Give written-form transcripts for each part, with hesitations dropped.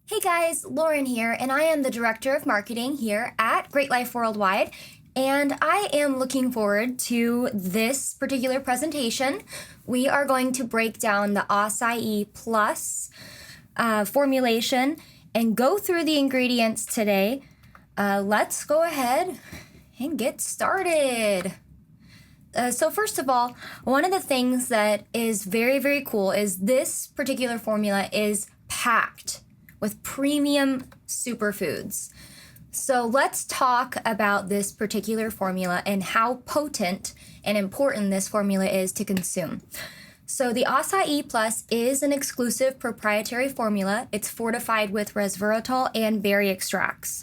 Hey guys, Lauren here, and I am the Director of Marketing here at Great Life Worldwide, and I am looking forward to this particular presentation. We are going to break down the Acai Plus formulation and go through the ingredients today. Let's go ahead and get started. So first of all, one of the things that is very, very cool is this particular formula is packed with premium superfoods. So let's talk about this particular formula and how potent and important this formula is to consume. So the Acai Plus is an exclusive proprietary formula. It's fortified with resveratrol and berry extracts.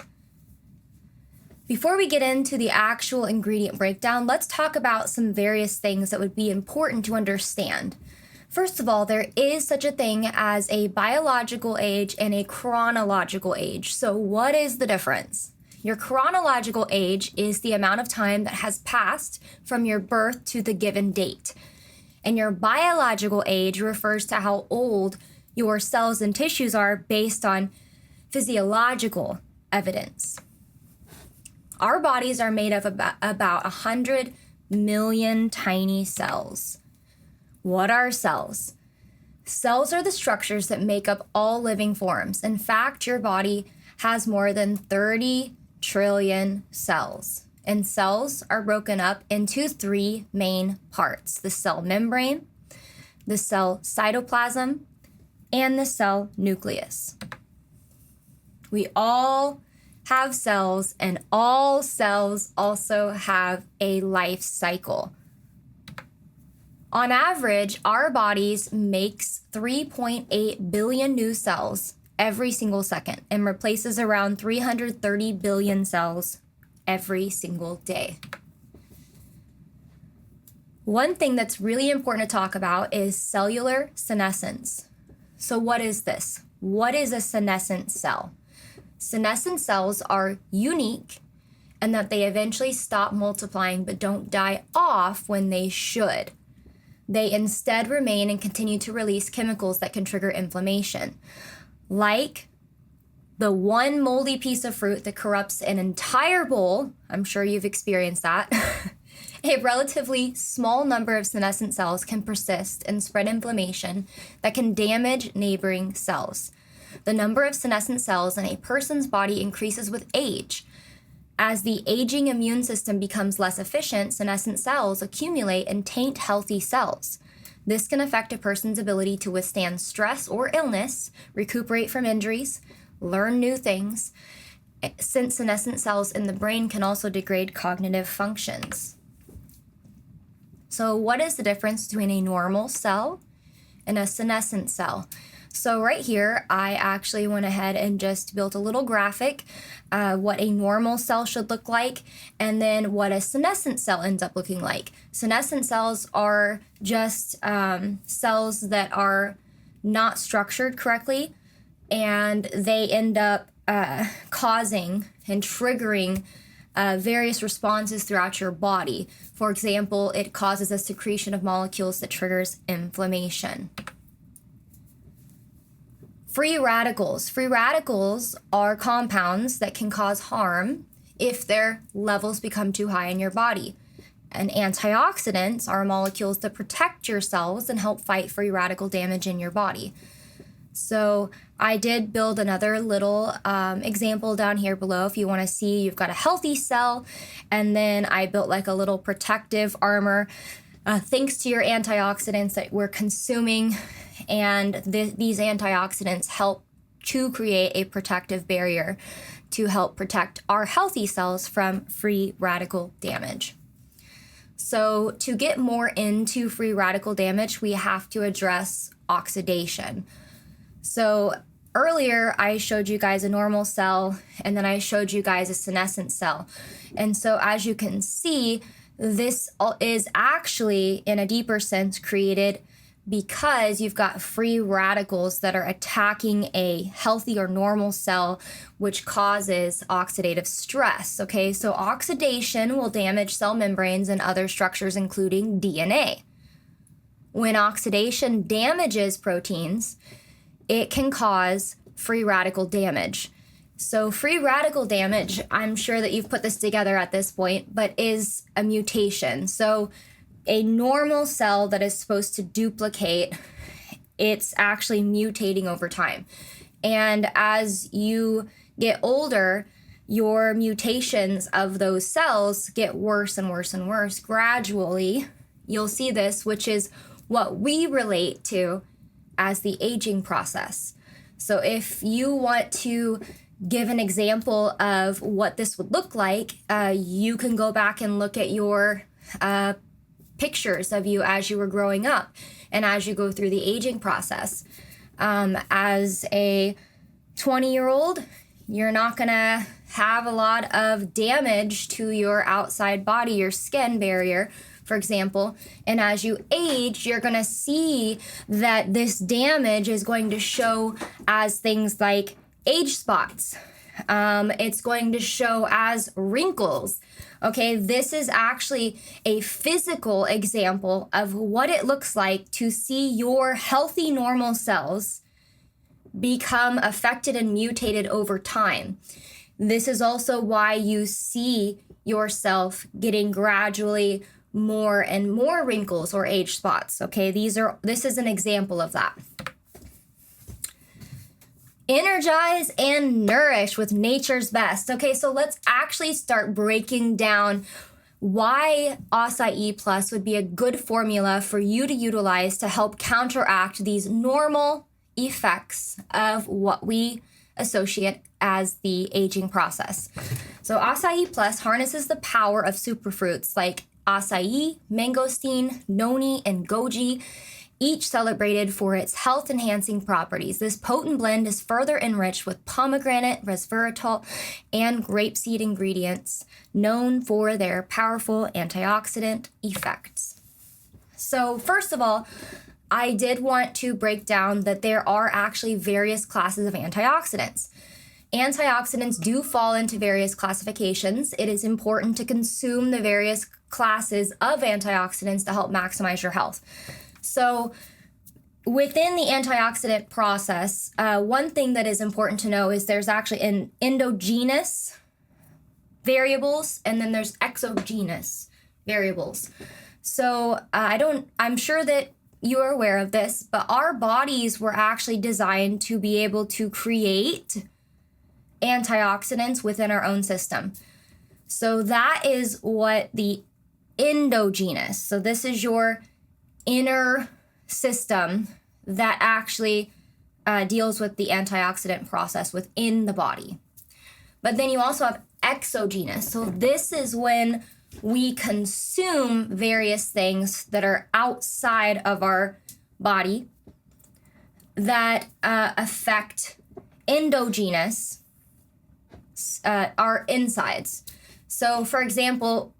Before we get into the actual ingredient breakdown, let's talk about some various things that would be important to understand. First of all, there is such a thing as a biological age and a chronological age. So what is the difference? Your chronological age is the amount of time that has passed from your birth to the given date. And your biological age refers to how old your cells and tissues are based on physiological evidence. Our bodies are made of about 100 million tiny cells. What are cells? Cells are the structures that make up all living forms. In fact, your body has more than 30 trillion cells. And cells are broken up into three main parts: the cell membrane, the cell cytoplasm, and the cell nucleus. We all have cells, and all cells also have a life cycle. On average, our bodies makes 3.8 billion new cells every single second and replaces around 330 billion cells every single day. One thing that's really important to talk about is cellular senescence. So what is this? What is a senescent cell? Senescent cells are unique in that they eventually stop multiplying but don't die off when they should. They instead remain and continue to release chemicals that can trigger inflammation, like the one moldy piece of fruit that corrupts an entire bowl. I'm sure you've experienced that. A relatively small number of senescent cells can persist and spread inflammation that can damage neighboring cells. The number of senescent cells in a person's body increases with age. As the aging immune system becomes less efficient, senescent cells accumulate and taint healthy cells. This can affect a person's ability to withstand stress or illness, recuperate from injuries, learn new things, since senescent cells in the brain can also degrade cognitive functions. So what is the difference between a normal cell and a senescent cell? So right here, I actually went ahead and just built a little graphic, what a normal cell should look like, and then what a senescent cell ends up looking like. Senescent cells are just cells that are not structured correctly, and they end up causing and triggering various responses throughout your body. For example, it causes a secretion of molecules that triggers inflammation. Free radicals. Free radicals are compounds that can cause harm if their levels become too high in your body. And antioxidants are molecules that protect your cells and help fight free radical damage in your body. So I did build another little example down here below if you want to see. You've got a healthy cell, and then I built like a little protective armor thanks to your antioxidants that we're consuming. And these antioxidants help to create a protective barrier to help protect our healthy cells from free radical damage. So to get more into free radical damage, we have to address oxidation. So earlier, I showed you guys a normal cell, and then I showed you guys a senescent cell. And so as you can see, this is actually, in a deeper sense, created because you've got free radicals that are attacking a healthy or normal cell, which causes oxidative stress. Okay, so oxidation will damage cell membranes and other structures, including DNA. When oxidation damages proteins, it can cause free radical damage. So free radical damage, I'm sure that you've put this together at this point, but is a mutation. So a normal cell that is supposed to duplicate, it's actually mutating over time. And as you get older, your mutations of those cells get worse and worse and worse. Gradually, you'll see this, which is what we relate to as the aging process. So if you want to give an example of what this would look like, you can go back and look at your pictures of you as you were growing up and as you go through the aging process. As a 20-year-old, you're not going to have a lot of damage to your outside body, your skin barrier, for example. And as you age, you're going to see that this damage is going to show as things like age spots. It's going to show as wrinkles. Okay, this is actually a physical example of what it looks like to see your healthy, normal cells become affected and mutated over time. This is also why you see yourself getting gradually more and more wrinkles or age spots. Okay, this is an example of that. Energize and nourish with nature's best. Okay, so let's actually start breaking down why Acai Plus would be a good formula for you to utilize to help counteract these normal effects of what we associate as the aging process. So Acai Plus harnesses the power of superfruits like acai, mangosteen, noni, and goji, each celebrated for its health-enhancing properties. This potent blend is further enriched with pomegranate, resveratrol, and grapeseed ingredients known for their powerful antioxidant effects. So first of all, I did want to break down that there are actually various classes of antioxidants. Antioxidants do fall into various classifications. It is important to consume the various classes of antioxidants to help maximize your health. So within the antioxidant process, one thing that is important to know is there's actually an endogenous variables and then there's exogenous variables. So I'm sure that you are aware of this, but our bodies were actually designed to be able to create antioxidants within our own system. So that is what the endogenous, so this is your inner system that actually deals with the antioxidant process within the body. But then you also have exogenous. So this is when we consume various things that are outside of our body that affect endogenous, our insides. So for example,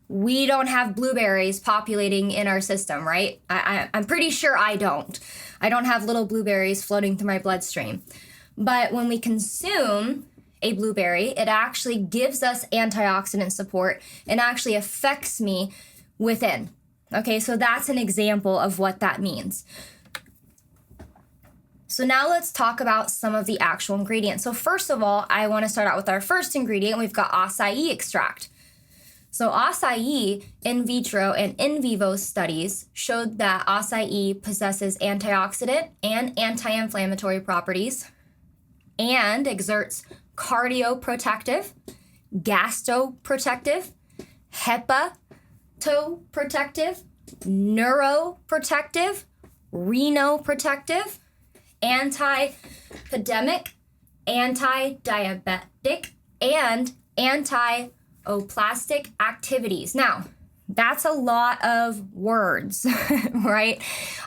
we don't have blueberries populating in our system, right? I'm pretty sure I don't. I don't have little blueberries floating through my bloodstream. But when we consume a blueberry, it actually gives us antioxidant support and actually affects me within. Okay, so that's an example of what that means. So now let's talk about some of the actual ingredients. So first of all, I want to start out with our first ingredient. We've got acai extract. So acai in vitro and in vivo studies showed that acai possesses antioxidant and anti-inflammatory properties and exerts cardioprotective, gastroprotective, hepatoprotective, neuroprotective, renoprotective, anti-epidemic, anti-diabetic, and anti-oplastic activities. Now, that's a lot of words, right?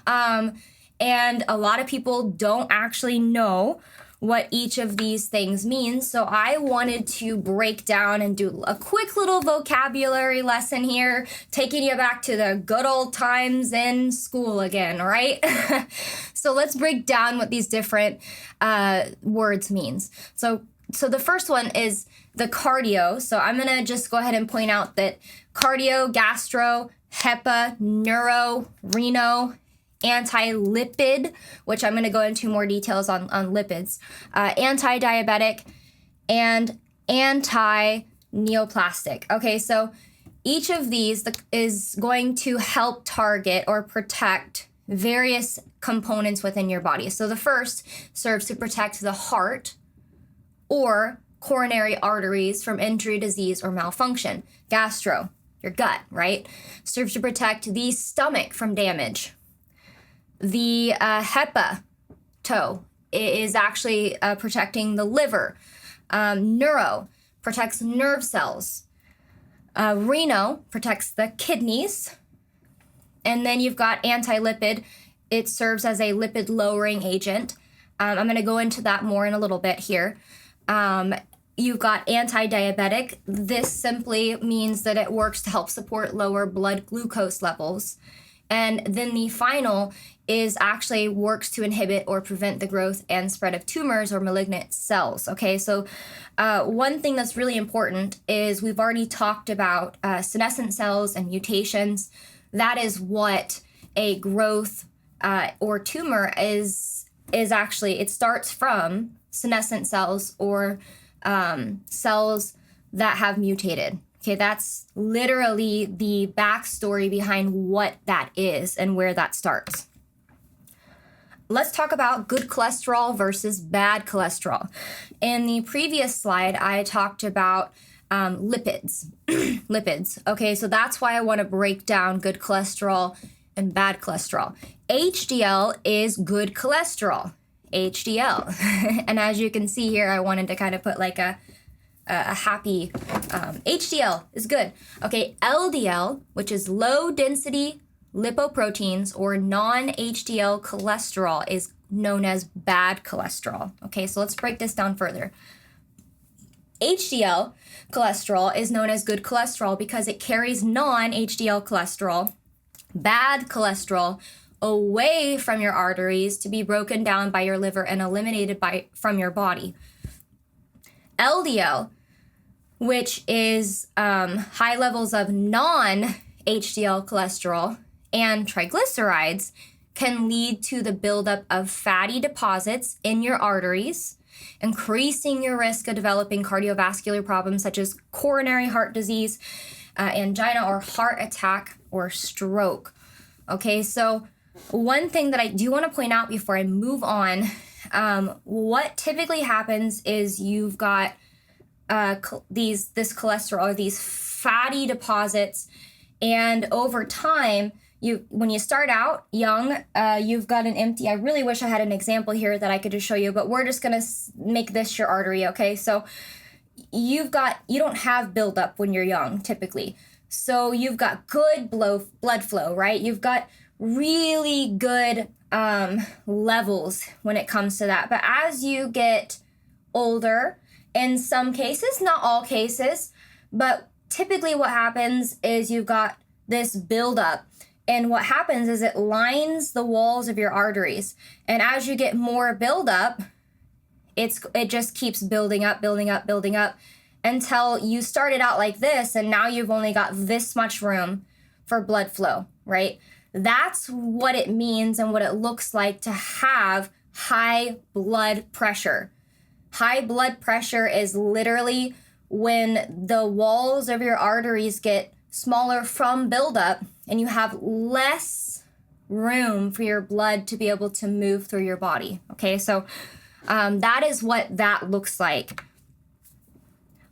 And a lot of people don't actually know what each of these things means. So I wanted to break down and do a quick little vocabulary lesson here, taking you back to the good old times in school again, right? So let's break down what these different words means. So the first one is the cardio. So I'm going to just go ahead and point out that cardio, gastro, hepa, neuro, reno, anti-lipid, which I'm going to go into more details on lipids, anti-diabetic, and anti-neoplastic. Okay, so each of these is going to help target or protect various components within your body. So the first serves to protect the heart or coronary arteries from injury, disease, or malfunction. Gastro, your gut, right? Serves to protect the stomach from damage. The hepato is actually protecting the liver. Neuro protects nerve cells. Reno protects the kidneys. And then you've got anti-lipid. It serves as a lipid lowering agent. I'm going to go into that more in a little bit here. You've got anti-diabetic. This simply means that it works to help support lower blood glucose levels. And then the final is actually works to inhibit or prevent the growth and spread of tumors or malignant cells. Okay, so one thing that's really important is we've already talked about senescent cells and mutations. That is what a growth or tumor is actually. It starts from senescent cells or cells that have mutated. Okay, that's literally the backstory behind what that is and where that starts. Let's talk about good cholesterol versus bad cholesterol. In the previous slide, I talked about lipids. Lipids. Okay, so that's why I want to break down good cholesterol and bad cholesterol. HDL is good cholesterol. HDL. And as you can see here, I wanted to kind of put like a happy HDL is good. Okay, LDL, which is low density lipoproteins or non-HDL cholesterol, is known as bad cholesterol. Okay, so let's break this down further. HDL cholesterol is known as good cholesterol because it carries non-HDL cholesterol, bad cholesterol, away from your arteries to be broken down by your liver and eliminated from your body. LDL, which is high levels of non-HDL cholesterol and triglycerides, can lead to the buildup of fatty deposits in your arteries, increasing your risk of developing cardiovascular problems such as coronary heart disease, angina, or heart attack or stroke. Okay, so one thing that I do want to point out before I move on, what typically happens is you've got this cholesterol, or these fatty deposits, and over time, when you start out young, you've got an empty. I really wish I had an example here that I could just show you, but we're just gonna make this your artery, okay? So you don't have buildup when you're young, typically. So you've got good blood flow, right? You've got really good levels when it comes to that. But as you get older, in some cases, not all cases, but typically what happens is you've got this buildup. And what happens is it lines the walls of your arteries. And as you get more buildup, it just keeps building up until you started out like this, and now you've only got this much room for blood flow, right? That's what it means and what it looks like to have high blood pressure. High blood pressure is literally when the walls of your arteries get smaller from buildup and you have less room for your blood to be able to move through your body. Okay, so that is what that looks like.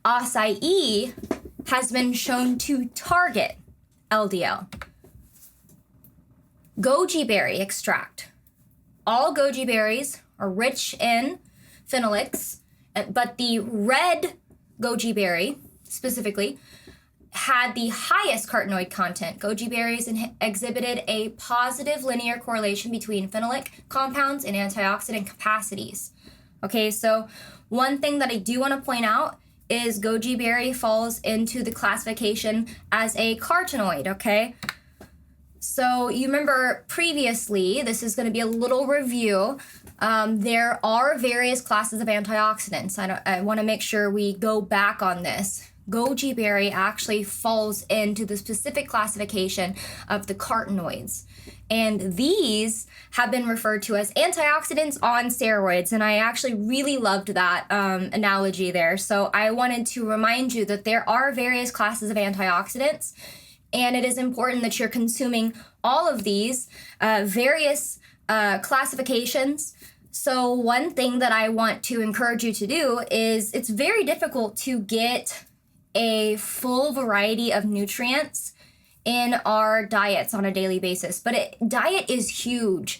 Acai has been shown to target LDL. Goji berry extract. All goji berries are rich in phenolics, but the red goji berry specifically had the highest carotenoid content. Goji berries exhibited a positive linear correlation between phenolic compounds and antioxidant capacities. Okay, so one thing that I do want to point out is goji berry falls into the classification as a carotenoid, okay? So you remember previously, this is going to be a little review, there are various classes of antioxidants. I want to make sure we go back on this. goji berry actually falls into the specific classification of the carotenoids. And these have been referred to as antioxidants on steroids. And I actually really loved that analogy there. So I wanted to remind you that there are various classes of antioxidants, and it is important that you're consuming all of these various classifications. So one thing that I want to encourage you to do is, it's very difficult to get a full variety of nutrients in our diets on a daily basis, but diet is huge.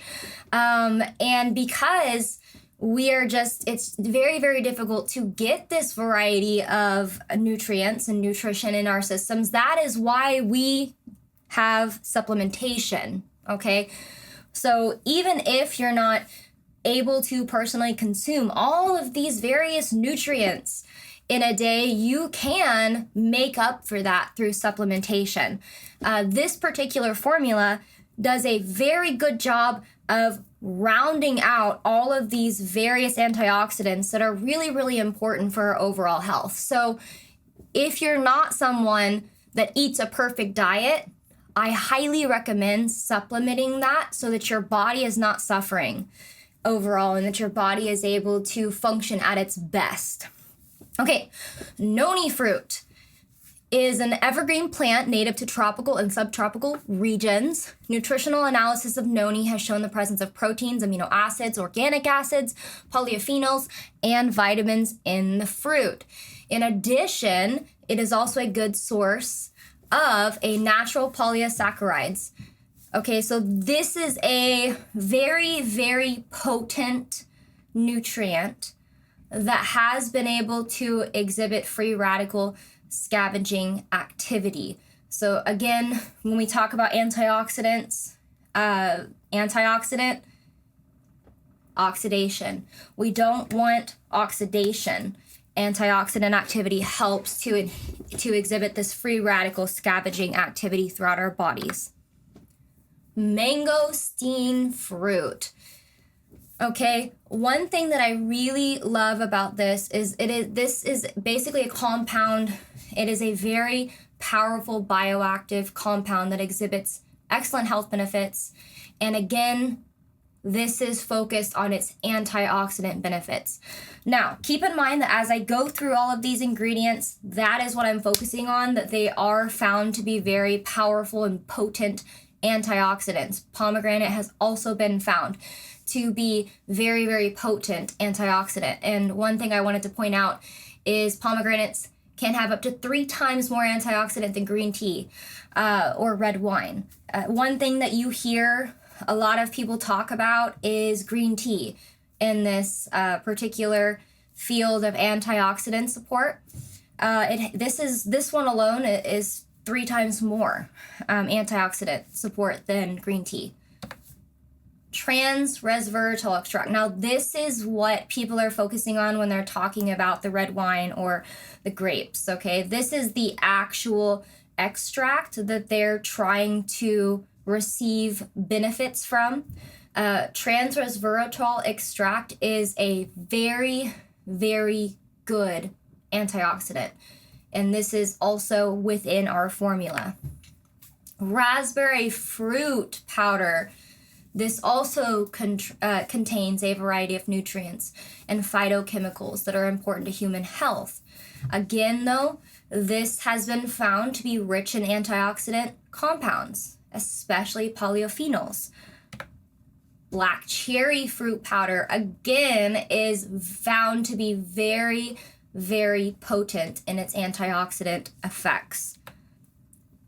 And because it's very, very difficult to get this variety of nutrients and nutrition in our systems. That is why we have supplementation, okay? So even if you're not able to personally consume all of these various nutrients in a day, you can make up for that through supplementation. This particular formula does a very good job of rounding out all of these various antioxidants that are really, really important for our overall health. So if you're not someone that eats a perfect diet, I highly recommend supplementing that so that your body is not suffering overall and that your body is able to function at its best. Okay, noni fruit is an evergreen plant native to tropical and subtropical regions. Nutritional analysis of noni has shown the presence of proteins, amino acids, organic acids, polyphenols, and vitamins in the fruit. In addition, it is also a good source of a natural polysaccharides. Okay, so this is a very, very potent nutrient that has been able to exhibit free radical scavenging activity. So again, when we talk about antioxidants, oxidation. We don't want oxidation. Antioxidant activity helps to exhibit this free radical scavenging activity throughout our bodies. Mangosteen fruit. Okay, one thing that I really love about this is this is basically a compound. It is a very powerful bioactive compound that exhibits excellent health benefits. And again, this is focused on its antioxidant benefits. Now, keep in mind that as I go through all of these ingredients, that is what I'm focusing on, that they are found to be very powerful and potent antioxidants. Pomegranate has also been found to be very, very potent antioxidant. And one thing I wanted to point out is pomegranates can have up to 3 times more antioxidant than green tea or red wine. One thing that you hear a lot of people talk about is green tea in this particular field of antioxidant support. This one alone is 3 times more antioxidant support than green tea. Trans resveratrol extract. Now, this is what people are focusing on when they're talking about the red wine or the grapes, okay? This is the actual extract that they're trying to receive benefits from. Trans resveratrol extract is a very, very good antioxidant, and this is also within our formula. Raspberry fruit powder. This also contains a variety of nutrients and phytochemicals that are important to human health. Again, though, this has been found to be rich in antioxidant compounds, especially polyphenols. Black cherry fruit powder, again, is found to be very, very potent in its antioxidant effects.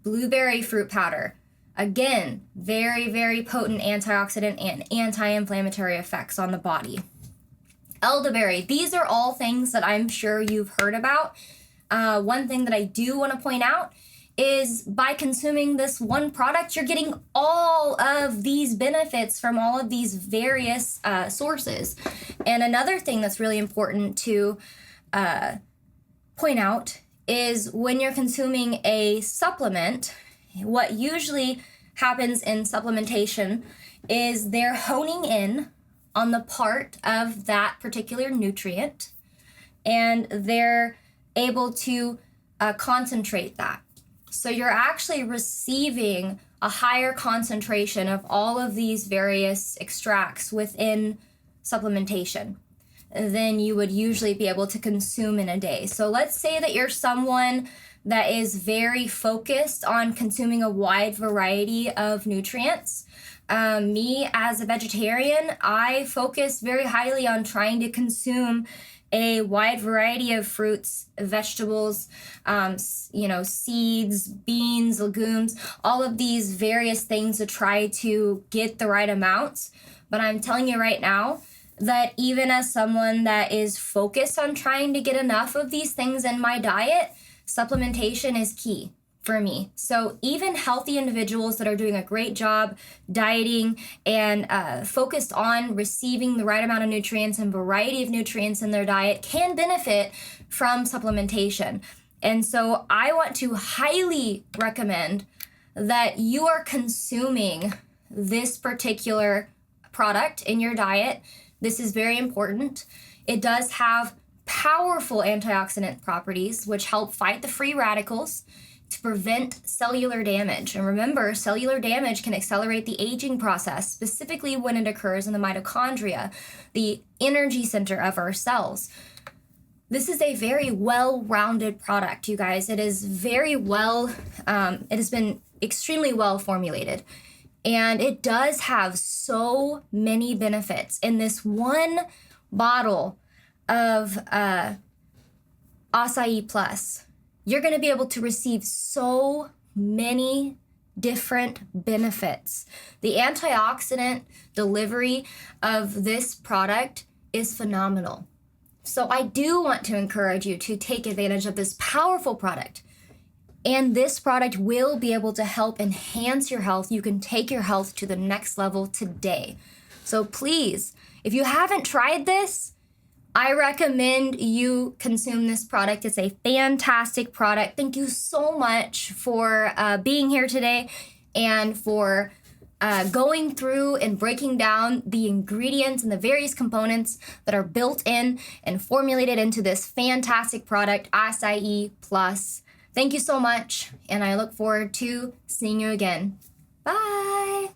Blueberry fruit powder. Again, very, very potent antioxidant and anti-inflammatory effects on the body. Elderberry. These are all things that I'm sure you've heard about. One thing that I do want to point out is by consuming this one product, you're getting all of these benefits from all of these various sources. And another thing that's really important to point out is when you're consuming a supplement, what usually happens in supplementation is they're honing in on the part of that particular nutrient, and they're able to concentrate that. So you're actually receiving a higher concentration of all of these various extracts within supplementation than you would usually be able to consume in a day. So let's say that you're someone that is very focused on consuming a wide variety of nutrients. Me as a vegetarian, I focus very highly on trying to consume a wide variety of fruits, vegetables, seeds, beans, legumes, all of these various things to try to get the right amounts. But I'm telling you right now that even as someone that is focused on trying to get enough of these things in my diet, supplementation is key for me. So even healthy individuals that are doing a great job dieting and focused on receiving the right amount of nutrients and variety of nutrients in their diet can benefit from supplementation. And so I want to highly recommend that you are consuming this particular product in your diet. This is very important. It does have powerful antioxidant properties, which help fight the free radicals to prevent cellular damage. And remember, cellular damage can accelerate the aging process, specifically when it occurs in the mitochondria, the energy center of our cells. This is a very well-rounded product, you guys. It is very well, it has been extremely well formulated. And it does have so many benefits. In this one bottle of Acai Plus, you're going to be able to receive so many different benefits. The antioxidant delivery of this product is phenomenal. So I do want to encourage you to take advantage of this powerful product. And this product will be able to help enhance your health. You can take your health to the next level today. So please, if you haven't tried this, I recommend you consume this product. It's a fantastic product. Thank you so much for being here today and for going through and breaking down the ingredients and the various components that are built in and formulated into this fantastic product, Acai Plus. Thank you so much, and I look forward to seeing you again. Bye!